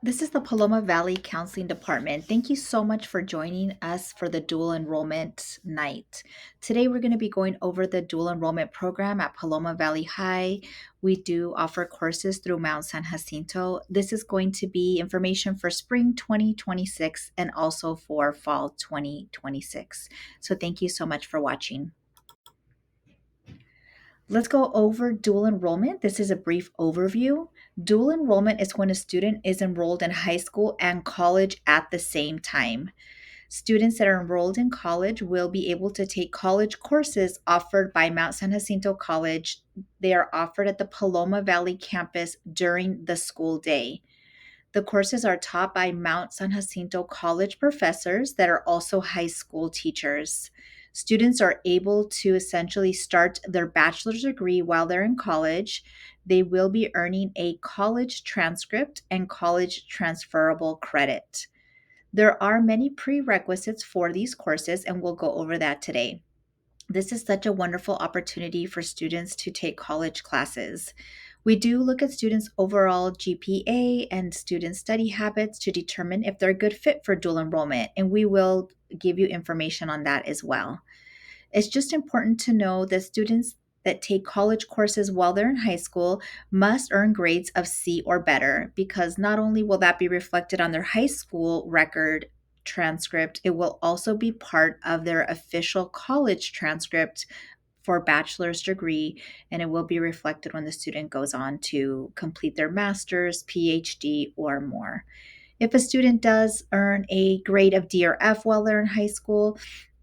This is the Paloma Valley Counseling Department. Thank you so much for joining us for the dual enrollment night. Today, we're going to be going over the dual enrollment program at Paloma Valley High. We do offer courses through Mount San Jacinto. This is going to be information for spring 2026 and also for fall 2026. So, thank you so much for watching. Let's go over dual enrollment. This is a brief overview. Dual enrollment is when a student is enrolled in high school and college at the same time. Students that are enrolled in college will be able to take college courses offered by Mount San Jacinto College. They are offered at the Paloma Valley campus during the school day. The courses are taught by Mount San Jacinto College professors that are also high school teachers. Students are able to essentially start their bachelor's degree while they're in college. They will be earning a college transcript and college transferable credit. There are many prerequisites for these courses, and we'll go over that today. This is such a wonderful opportunity for students to take college classes. We do look at students' overall GPA and student study habits to determine if they're a good fit for dual enrollment, and we will give you information on that as well. It's just important to know that students that take college courses while they're in high school must earn grades of C or better, because not only will that be reflected on their high school record transcript, it will also be part of their official college transcript for bachelor's degree, and it will be reflected when the student goes on to complete their master's, PhD, or more. If a student does earn a grade of D or F while they're in high school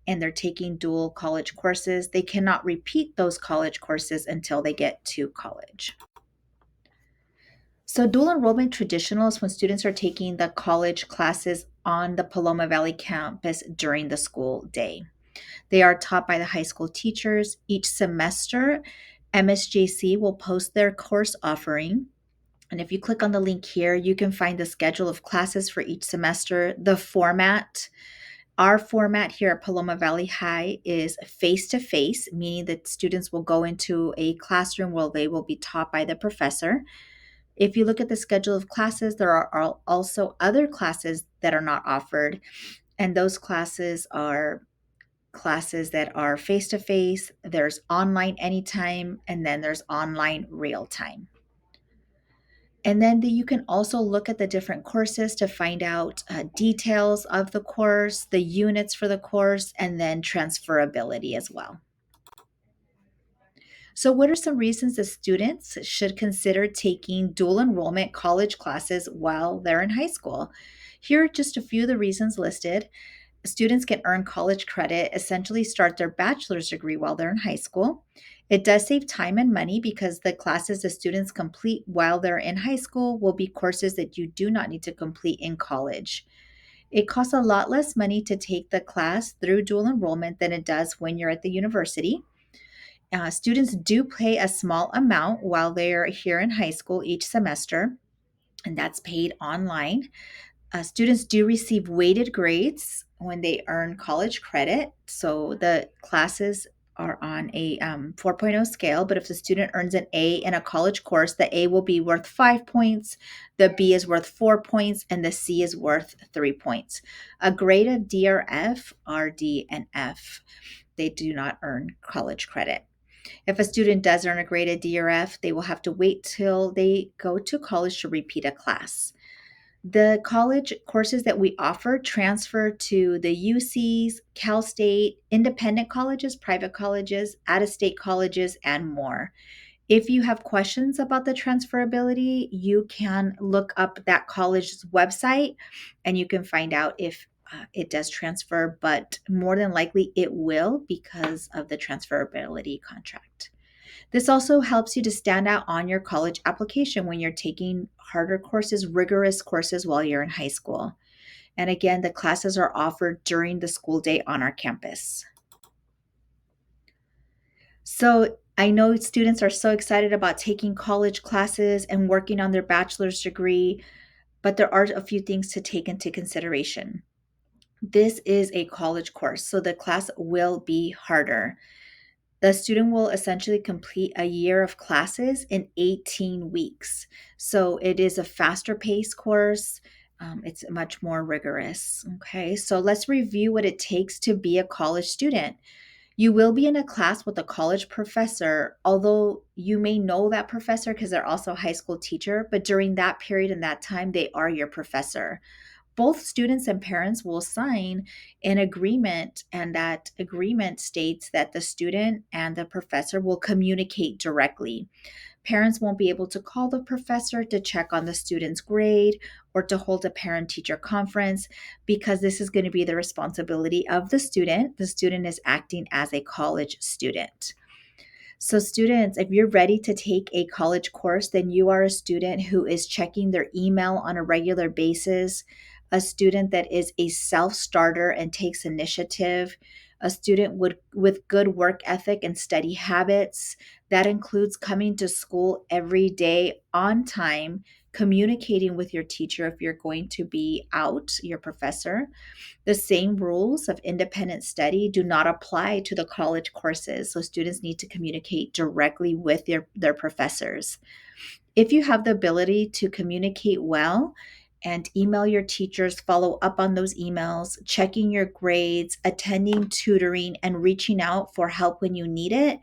and they're taking dual college courses, they cannot repeat those college courses until they get to college. So, dual enrollment traditional is when students are taking the college classes on the Paloma Valley campus during the school day. They are taught by the high school teachers. Each semester, MSJC will post their course offering. And if you click on the link here, you can find the schedule of classes for each semester, the format. Our format here at Paloma Valley High is face to face, meaning that students will go into a classroom where they will be taught by the professor. If you look at the schedule of classes, there are also other classes that are not offered, and those classes are classes that are face to face, there's online anytime, and then there's online real time. And then you can also look at the different courses to find out details of the course, the units for the course, and then transferability as well. So, what are some reasons that students should consider taking dual enrollment college classes while they're in high school? Here are just a few of the reasons listed. Students can earn college credit, essentially start their bachelor's degree while they're in high school. It does save time and money because the classes the students complete while they're in high school will be courses that you do not need to complete in college. It costs a lot less money to take the class through dual enrollment than it does when you're at the university. Students do pay a small amount while they're here in high school each semester, and that's paid online. Students do receive weighted grades when they earn college credit. So the classes are on a 4.0 scale, but if the student earns an A in a college course, the A will be worth 5 points, the B is worth 4 points, and the C is worth 3 points. A grade of D or F, R, D, and F, they do not earn college credit. If a student does earn a grade of D or F, they will have to wait till they go to college to repeat a class. The college courses that we offer transfer to the UCs, Cal State, independent colleges, private colleges, out of state colleges, and more. If you have questions about the transferability, you can look up that college's website and you can find out if it does transfer, but more than likely it will because of the transferability contract. This also helps you to stand out on your college application when you're taking harder courses, rigorous courses while you're in high school. And again, the classes are offered during the school day on our campus. So I know students are so excited about taking college classes and working on their bachelor's degree, but there are a few things to take into consideration. This is a college course, so the class will be harder. The student will essentially complete a year of classes in 18 weeks. So it is a faster paced course. It's much more rigorous. Okay, so let's review what it takes to be a college student. You will be in a class with a college professor, although you may know that professor because they're also a high school teacher, but during that period and that time, they are your professor. Both students and parents will sign an agreement, and that agreement states that the student and the professor will communicate directly. Parents won't be able to call the professor to check on the student's grade or to hold a parent teacher conference because this is going to be the responsibility of the student. The student is acting as a college student. So, students, if you're ready to take a college course, then you are a student who is checking their email on a regular basis, a student that is a self starter and takes initiative, a student with good work ethic and steady habits. That includes coming to school every day on time, communicating with your teacher if you're going to be out, your professor. The same rules of independent study do not apply to the college courses, so students need to communicate directly with their professors. If you have the ability to communicate well and email your teachers, follow up on those emails, checking your grades, attending tutoring, and reaching out for help when you need it,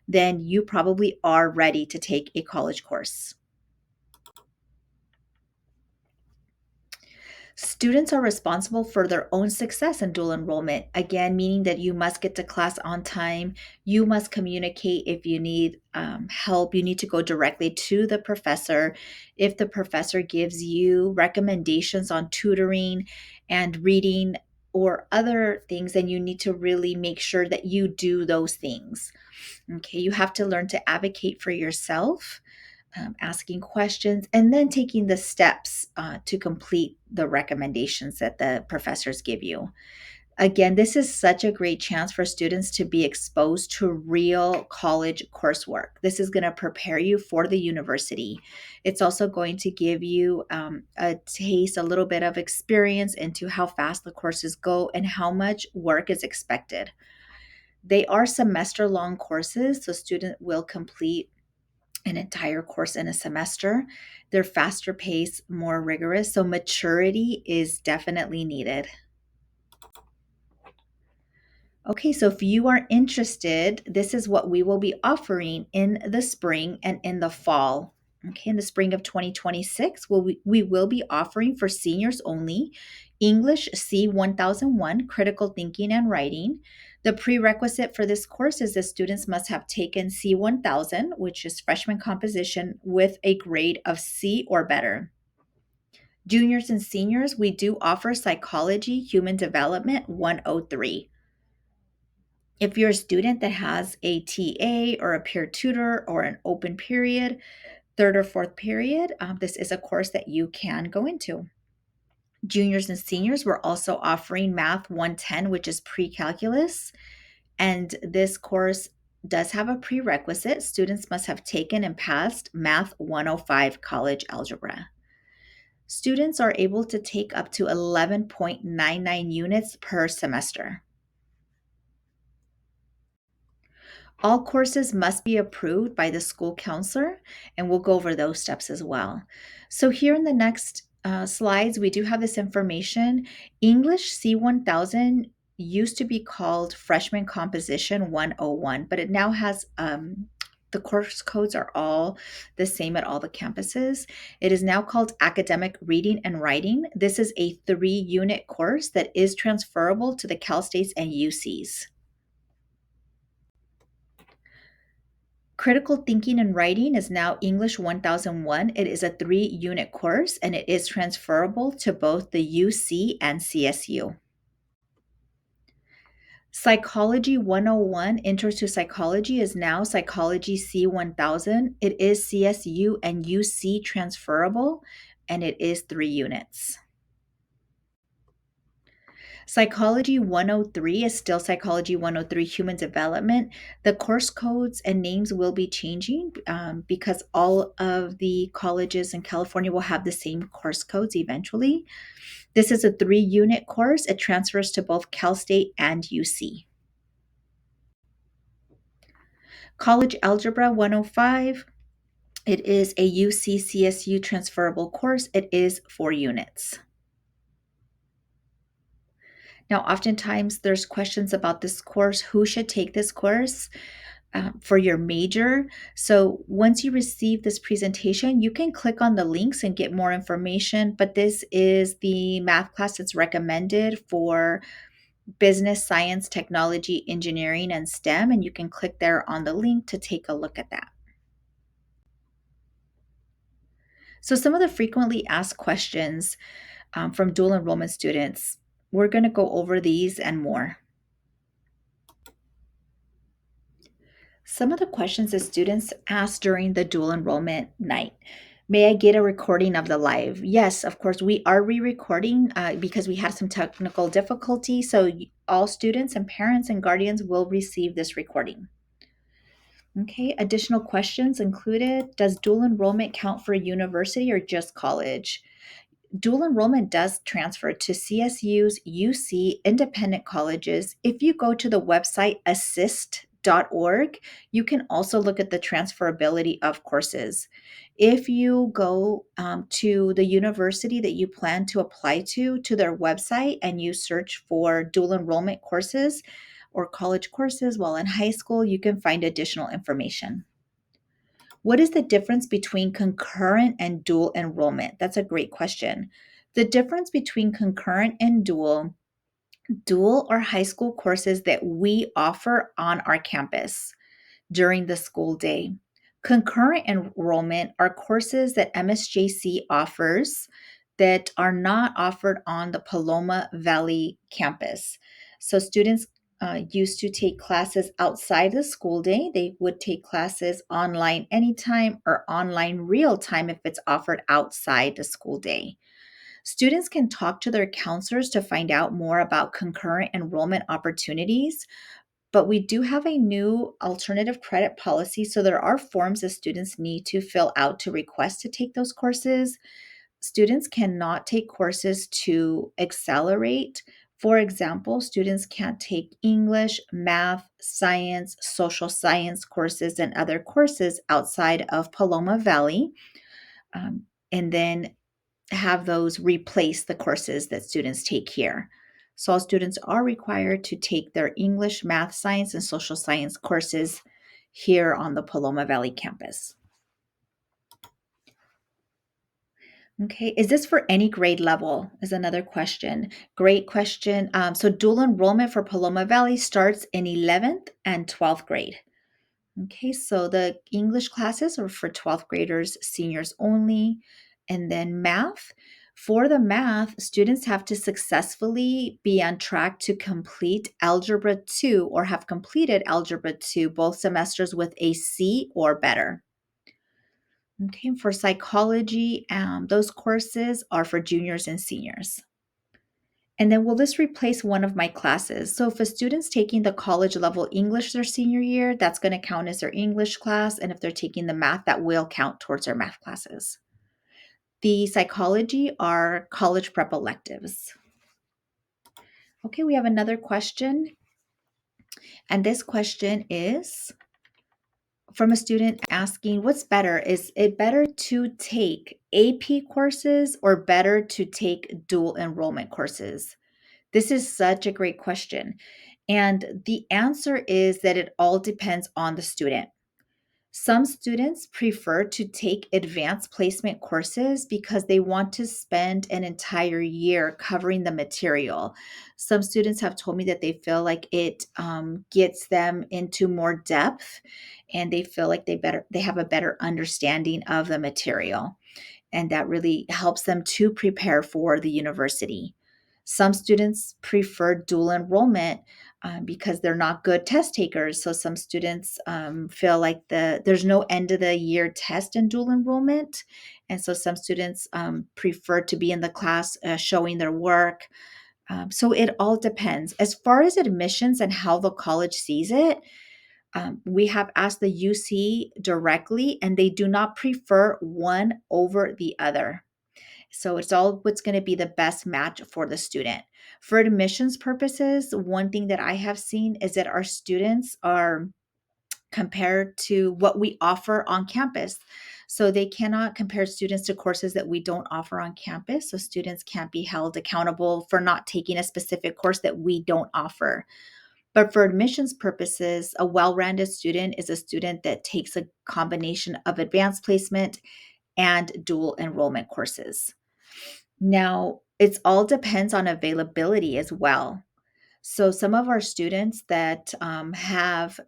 then you probably are ready to take a college course. Students are responsible for their own success in dual enrollment, again, meaning that you must get to class on time. You must communicate if you need help. You need to go directly to the professor. If the professor gives you recommendations on tutoring and reading or other things, then you need to really make sure that you do those things. Okay, you have to learn to advocate for yourself, asking questions, and then taking the steps to complete the recommendations that the professors give you. Again, this is such a great chance for students to be exposed to real college coursework. This is going to prepare you for the university. It's also going to give you a taste, a little bit of experience into how fast the courses go and how much work is expected. They are semester long courses, so student will complete an entire course in a semester. They're faster paced, more rigorous, so maturity is definitely needed. Okay, so if you are interested, this is what we will be offering in the spring and in the fall. Okay, in the spring of 2026, we will be offering for seniors only English C1001, Critical Thinking and Writing. The prerequisite for this course is the students must have taken C1000, which is freshman composition, with a grade of C or better. Juniors and seniors, we do offer Psychology Human Development 103. If you're a student that has a TA or a peer tutor or an open period, third or fourth period, this is a course that you can go into. Juniors and seniors, we're also offering Math 110, which is pre-calculus. And this course does have a prerequisite. Students must have taken and passed Math 105 college algebra. Students are able to take up to 11.99 units per semester. All courses must be approved by the school counselor, and we'll go over those steps as well. So, here in the next slides, we do have this information. English C1000 used to be called Freshman Composition 101, but it now has the course codes are all the same at all the campuses. It is now called Academic Reading and Writing. This is a 3-unit course that is transferable to the Cal States and UCs. Critical Thinking and Writing is now English 1001. It is a 3-unit course and it is transferable to both the UC and CSU. Psychology 101, Intro to Psychology, is now Psychology C1000. It is CSU and UC transferable and it is 3 units. Psychology 103 is still Psychology 103 Human Development. The course codes and names will be changing because all of the colleges in California will have the same course codes eventually. This is a 3-unit course. It transfers to both Cal State and UC. College Algebra 105, it is a UC-CSU transferable course. It is 4 units. Now, oftentimes there's questions about this course. Who should take this course for your major? So once you receive this presentation, you can click on the links and get more information. But this is the math class that's recommended for business, science, technology, engineering, and STEM. And you can click there on the link to take a look at that. So some of the frequently asked questions from dual enrollment students, we're going to go over these and more. Some of the questions that students ask during the dual enrollment night. May I get a recording of the live? Yes, of course, we are re-recording because we had some technical difficulty. So all students and parents and guardians will receive this recording. Okay, additional questions included. Does dual enrollment count for university or just college? Dual enrollment does transfer to CSU's UC independent colleges. If you go to the website assist.org, you can also look at the transferability of courses. If you go to the university that you plan to apply to their website, and you search for dual enrollment courses or college courses while in high school, you can find additional information. What is the difference between concurrent and dual enrollment? That's a great question. The difference between concurrent and dual are high school courses that we offer on our campus during the school day. Concurrent enrollment are courses that MSJC offers that are not offered on the Paloma Valley campus. So students used to take classes outside the school day. They would take classes online anytime or online real time if it's offered outside the school day. Students can talk to their counselors to find out more about concurrent enrollment opportunities, but we do have a new alternative credit policy. So there are forms that students need to fill out to request to take those courses. Students cannot take courses to accelerate. For example, students can't take English, math, science, social science courses, and other courses outside of Paloma Valley, and then have those replace the courses that students take here. So all students are required to take their English, math, science, and social science courses here on the Paloma Valley campus. Okay, is this for any grade level? Is another question. Great question. So dual enrollment for Paloma Valley starts in 11th and 12th grade. Okay, so the English classes are for 12th graders, seniors only. And then math. For the math, students have to successfully be on track to complete Algebra 2 or have completed Algebra 2 both semesters with a C or better. Okay, for psychology, those courses are for juniors and seniors. And then will this replace one of my classes? So if a student's taking the college level English their senior year, that's going to count as their English class. And if they're taking the math, that will count towards their math classes. The psychology are college prep electives. Okay, we have another question. And this question is from a student asking, what's better? Is it better to take AP courses or better to take dual enrollment courses? This is such a great question. And the answer is that it all depends on the student. Some students prefer to take advanced placement courses because they want to spend an entire year covering the material. Some students have told me that they feel like it gets them into more depth, and they feel like they have a better understanding of the material, and that really helps them to prepare for the university. Some students prefer dual enrollment because they're not good test takers. So some students feel like there's no end of the year test in dual enrollment. And so some students prefer to be in the class showing their work. So it all depends. As far as admissions and how the college sees it, we have asked the UC directly, and they do not prefer one over the other. So it's all what's going to be the best match for the student. For admissions purposes, one thing that I have seen is that our students are compared to what we offer on campus. So they cannot compare students to courses that we don't offer on campus. So students can't be held accountable for not taking a specific course that we don't offer. But for admissions purposes, a well rounded student is a student that takes a combination of advanced placement and dual enrollment courses. Now, it all depends on availability as well. So, some of our students that have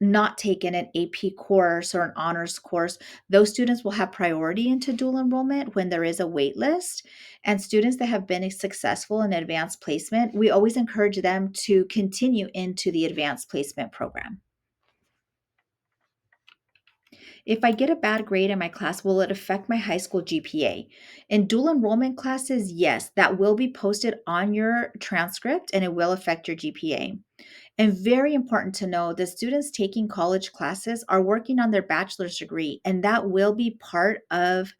not taken an AP course or an honors course, those students will have priority into dual enrollment when there is a wait list. And students that have been successful in advanced placement, we always encourage them to continue into the advanced placement program. If I get a bad grade in my class, will it affect my high school GPA? In dual enrollment classes, yes, that will be posted on your transcript and it will affect your GPA. And very important to know the students taking college classes are working on their bachelor's degree, and that will be part of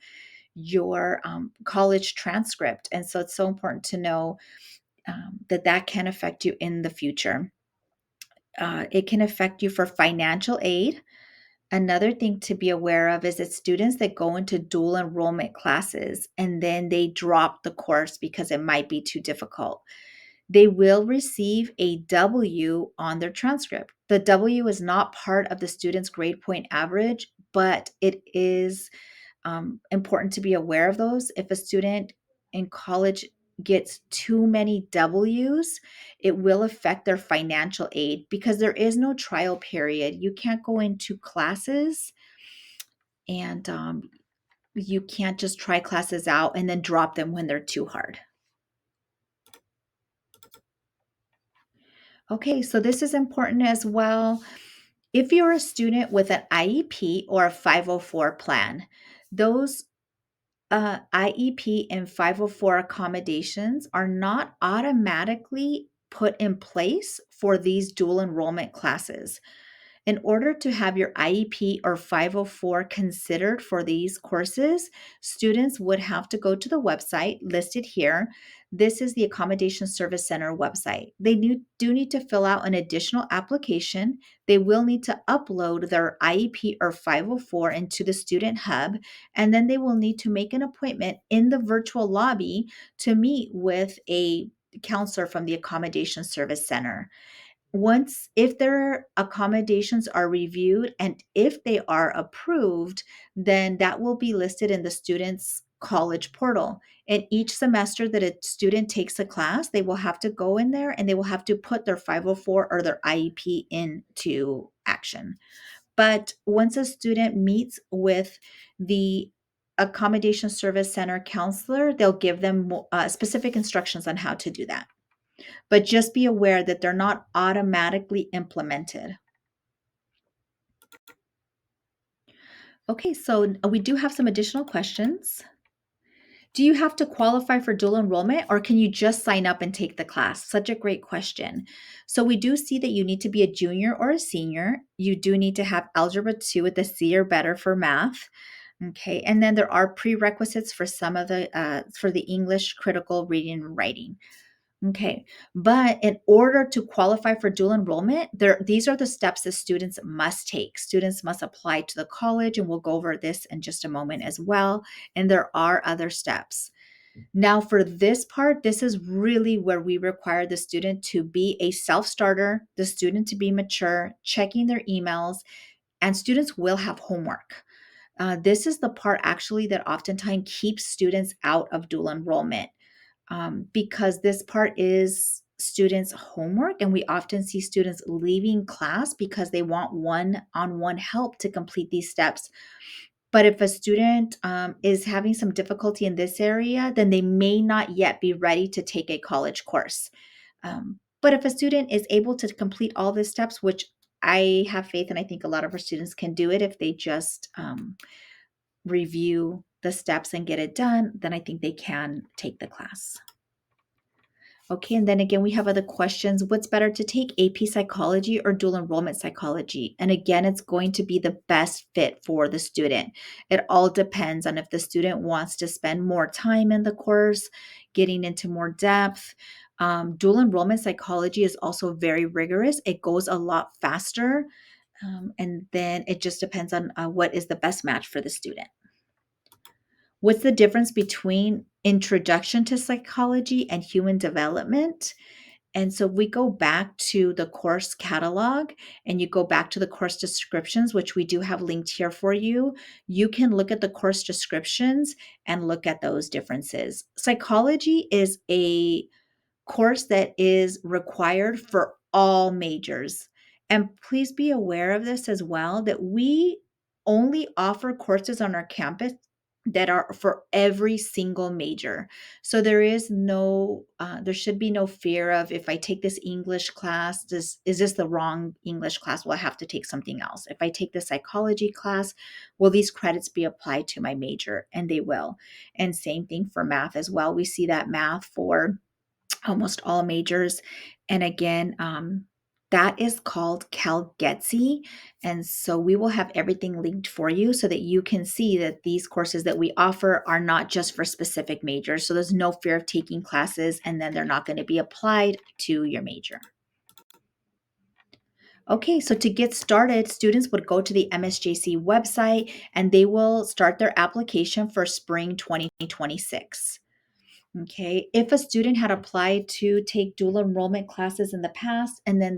your college transcript. And so it's so important to know that that can affect you in the future. It can affect you for financial aid. Another thing to be aware of is that students that go into dual enrollment classes and then they drop the course because it might be too difficult, they will receive a W on their transcript. The W is not part of the student's grade point average, but it is important to be aware of those. If a student in college gets too many W's, it will affect their financial aid because there is no trial period. You can't go into classes and you can't just try classes out and then drop them when they're too hard. Okay, so this is important as well. If you're a student with an IEP or a 504 plan, those IEP and 504 accommodations are not automatically put in place for these dual enrollment classes. In order to have your IEP or 504 considered for these courses, students would have to go to the website listed here. This is the Accommodation Service Center website. They do need to fill out an additional application. They will need to upload their IEP or 504 into the Student Hub, and then they will need to make an appointment in the virtual lobby to meet with a counselor from the Accommodation Service Center. Once, if their accommodations are reviewed and if they are approved, then that will be listed in the student's college portal. And each semester that a student takes a class, they will have to go in there and they will have to put their 504 or their IEP into action. But once a student meets with the Accommodation Service Center counselor, they'll give them specific instructions on how to do that. But just be aware that they're not automatically implemented. Okay, so we do have some additional questions. Do you have to qualify for dual enrollment or can you just sign up and take the class? Such a great question. So we do see that you need to be a junior or a senior. You do need to have Algebra 2 with a C or better for math. Okay, and then there are prerequisites for some of the for the English critical reading and writing. Okay, but in order to qualify for dual enrollment, these are the steps that students must take. Students must apply to the college, and we'll go over this in just a moment as well. And there are other steps. Now, for this part, this is really where we require the student to be a self starter, the student to be mature, checking their emails, and students will have homework. This is the part actually that oftentimes keeps students out of dual enrollment because this part is students' homework, and we often see students leaving class because they want one-on-one help to complete these steps. But if a student is having some difficulty in this area, then they may not yet be ready to take a college course. But if a student is able to complete all the steps, which I have faith and I think a lot of our students can do it if they just review the steps and get it done, then I think they can take the class. Okay, and then again, we have other questions. What's better to take, AP psychology or dual enrollment psychology? And again, it's going to be the best fit for the student. It all depends on if the student wants to spend more time in the course, getting into more depth. Dual enrollment psychology is also very rigorous. It goes a lot faster. And then it just depends on what is the best match for the student. What's the difference between introduction to psychology and human development? And so if we go back to the course catalog and you go back to the course descriptions, which we do have linked here for you, you can look at the course descriptions and look at those differences. Psychology is a course that is required for all majors. And please be aware of this as well, that we only offer courses on our campus that are for every single major. So there should be no fear of, if I take this English class, is this the wrong English class? Well, I have to take something else. If I take the psychology class, will these credits be applied to my major? And they will. And same thing for math as well. We see that math for almost all majors. And again, that is called CalGETSI. And so we will have everything linked for you so that you can see that these courses that we offer are not just for specific majors. So there's no fear of taking classes and then they're not going to be applied to your major. Okay, so to get started, students would go to the MSJC website and they will start their application for spring 2026. Okay, if a student had applied to take dual enrollment classes in the past and then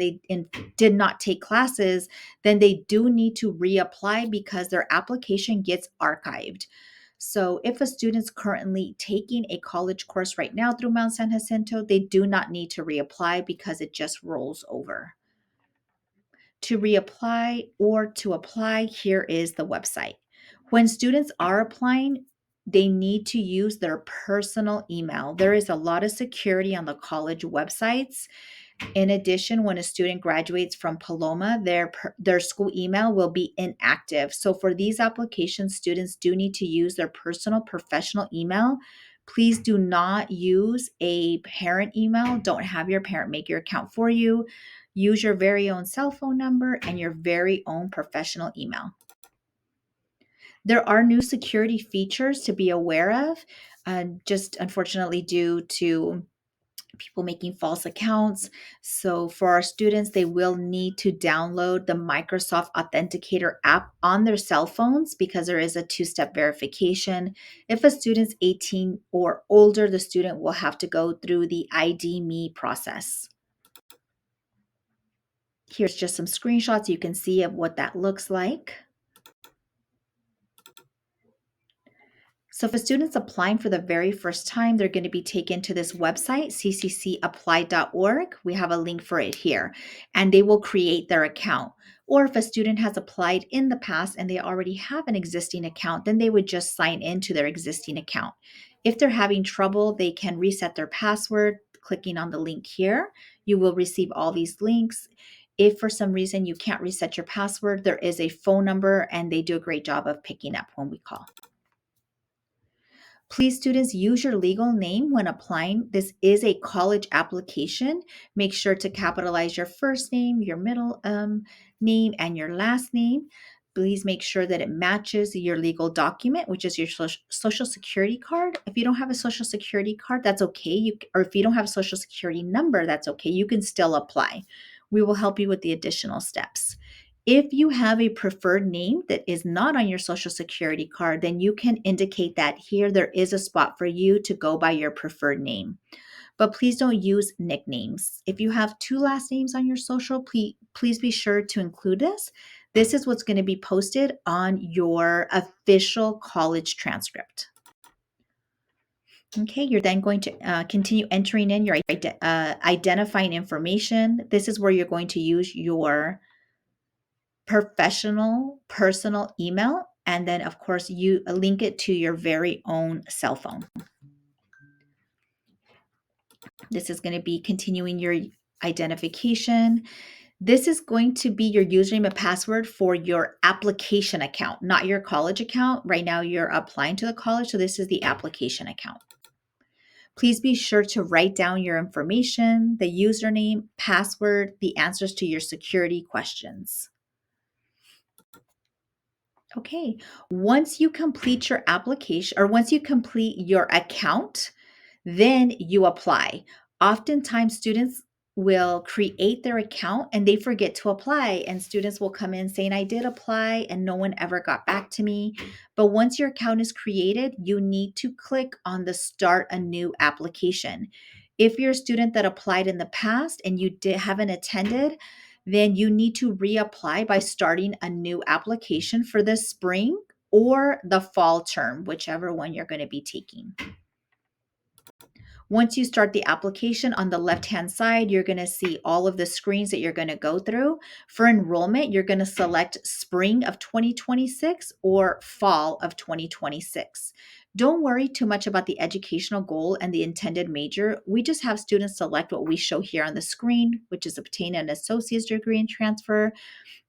did not take classes, then they do need to reapply because their application gets archived. So if a student's currently taking a college course right now through Mount San Jacinto, they do not need to reapply because it just rolls over. To reapply or to apply, here is the website. When students are applying, they need to use their personal email. There is a lot of security on the college websites. In addition, when a student graduates from Paloma, their school email will be inactive. So for these applications, students do need to use their personal professional email. Please do not use a parent email. Don't have your parent make your account for you. Use your very own cell phone number and your very own professional email. There are new security features to be aware of, just unfortunately due to people making false accounts. So for our students, they will need to download the Microsoft Authenticator app on their cell phones because there is a two-step verification. If a student's 18 or older, the student will have to go through the ID Me process. Here's just some screenshots you can see of what that looks like. So if a student's applying for the very first time, they're going to be taken to this website, cccapply.org. We have a link for it here, and they will create their account. Or if a student has applied in the past and they already have an existing account, then they would just sign into their existing account. If they're having trouble, they can reset their password, clicking on the link here. You will receive all these links. If for some reason you can't reset your password, there is a phone number and they do a great job of picking up when we call. Please, students, use your legal name when applying. This is a college application. Make sure to capitalize your first name, your middle name, and your last name. Please make sure that it matches your legal document, which is your social security card. If you don't have a social security card, that's okay. Or if you don't have a social security number, that's okay. You can still apply. We will help you with the additional steps. If you have a preferred name that is not on your social security card, then you can indicate that here there is a spot for you to go by your preferred name. But please don't use nicknames. If you have two last names on your social, please be sure to include this. This is what's going to be posted on your official college transcript. Okay, you're then going to continue entering in your identifying information. This is where you're going to use your professional personal email, and then of course you link it to your very own cell phone. This is going to be continuing your identification. This is going to be your username and password for your application account, not your college account. Right now you're applying to the college, so this is the application account. Please be sure to write down your information, the username, password, the answers to your security questions. Okay, once you complete your application or once you complete your account, then you apply. Oftentimes, students will create their account and they forget to apply. And students will come in saying, I did apply and no one ever got back to me. But once your account is created, you need to click on the start a new application. If you're a student that applied in the past and haven't attended, then you need to reapply by starting a new application for the spring or the fall term, whichever one you're going to be taking. Once you start the application, on the left-hand side, you're going to see all of the screens that you're going to go through. For enrollment, you're going to select spring of 2026 or fall of 2026. Don't worry too much about the educational goal and the intended major. We just have students select what we show here on the screen, which is obtain an associate's degree and transfer,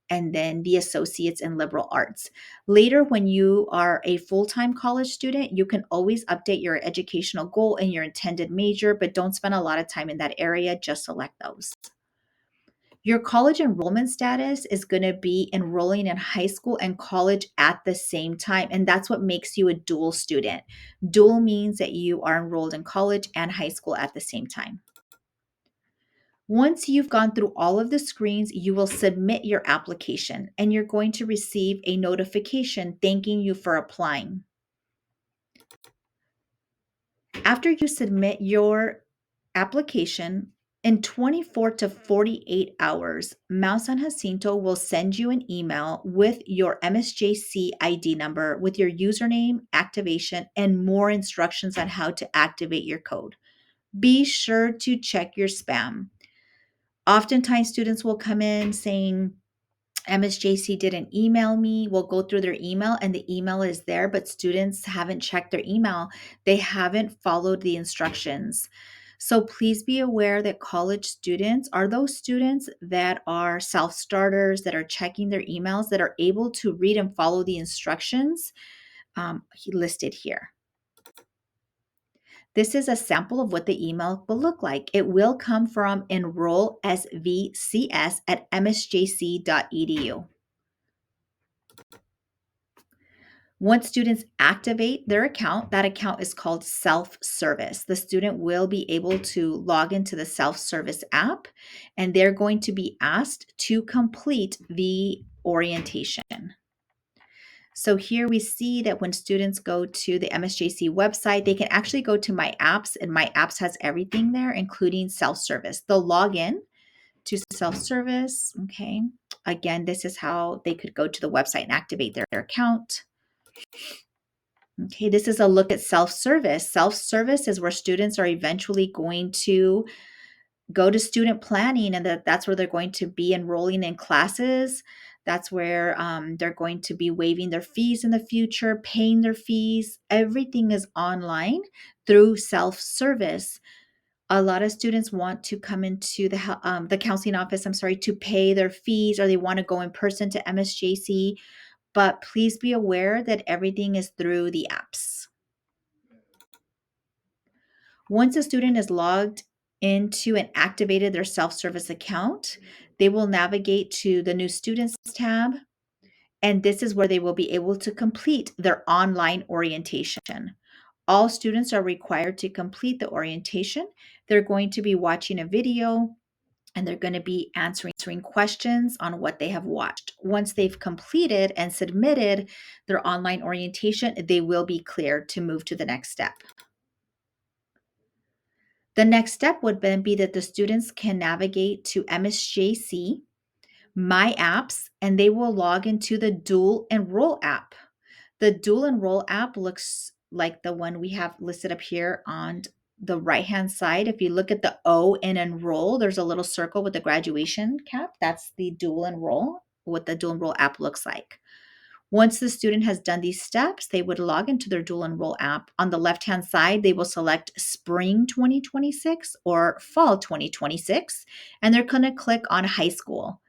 and then the associates in liberal arts. Later, when you are a full-time college student, you can always update your educational goal and your intended major, but don't spend a lot of time in that area. Just select those. Your college enrollment status is going to be enrolling in high school and college at the same time, and that's what makes you a dual student. Dual means that you are enrolled in college and high school at the same time. Once you've gone through all of the screens, you will submit your application and you're going to receive a notification thanking you for applying. After you submit your application, in 24 to 48 hours, Mao San Jacinto will send you an email with your MSJC ID number, with your username, activation, and more instructions on how to activate your code. Be sure to check your spam. Oftentimes, students will come in saying, MSJC didn't email me. We'll go through their email and the email is there, but students haven't checked their email. They haven't followed the instructions. So please be aware that college students are those students that are self-starters, that are checking their emails, that are able to read and follow the instructions listed here. This is a sample of what the email will look like. It will come from enrollsvcs@msjc.edu. Once students activate their account, that account is called self-service. The student will be able to log into the self-service app, and they're going to be asked to complete the orientation. So here we see that when students go to the MSJC website, they can actually go to My Apps, and My Apps has everything there, including self-service. They'll log in to self-service. Okay. Again, this is how they could go to the website and activate their account. Okay, this is a look at self-service. Self-service is where students are eventually going to go to student planning, and that's where they're going to be enrolling in classes. That's where they're going to be waiving their fees in the future, paying their fees. Everything is online through self-service. A lot of students want to come into the counseling office, to pay their fees, or they want to go in person to MSJC. But please be aware that everything is through the apps. Once a student is logged into and activated their self-service account, they will navigate to the New Students tab, and this is where they will be able to complete their online orientation. All students are required to complete the orientation. They're going to be watching a video, and they're going to be answering questions on what they have watched. Once they've completed and submitted their online orientation, they will be cleared to move to the next step. The next step would then be that the students can navigate to MSJC, My Apps, and they will log into the Dual Enroll app. The Dual Enroll app looks like the one we have listed up here on the right-hand side. If you look at the O in enroll, there's a little circle with the graduation cap. That's the Dual Enroll, what the Dual Enroll app looks like. Once the student has done these steps, they would log into their Dual Enroll app. On the left-hand side, they will select Spring 2026 or Fall 2026, and they're going to click on High School.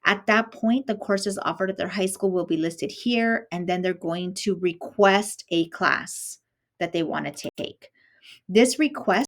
At that point, the courses offered at their high school will be listed here, and then they're going to request a class that they want to take. This request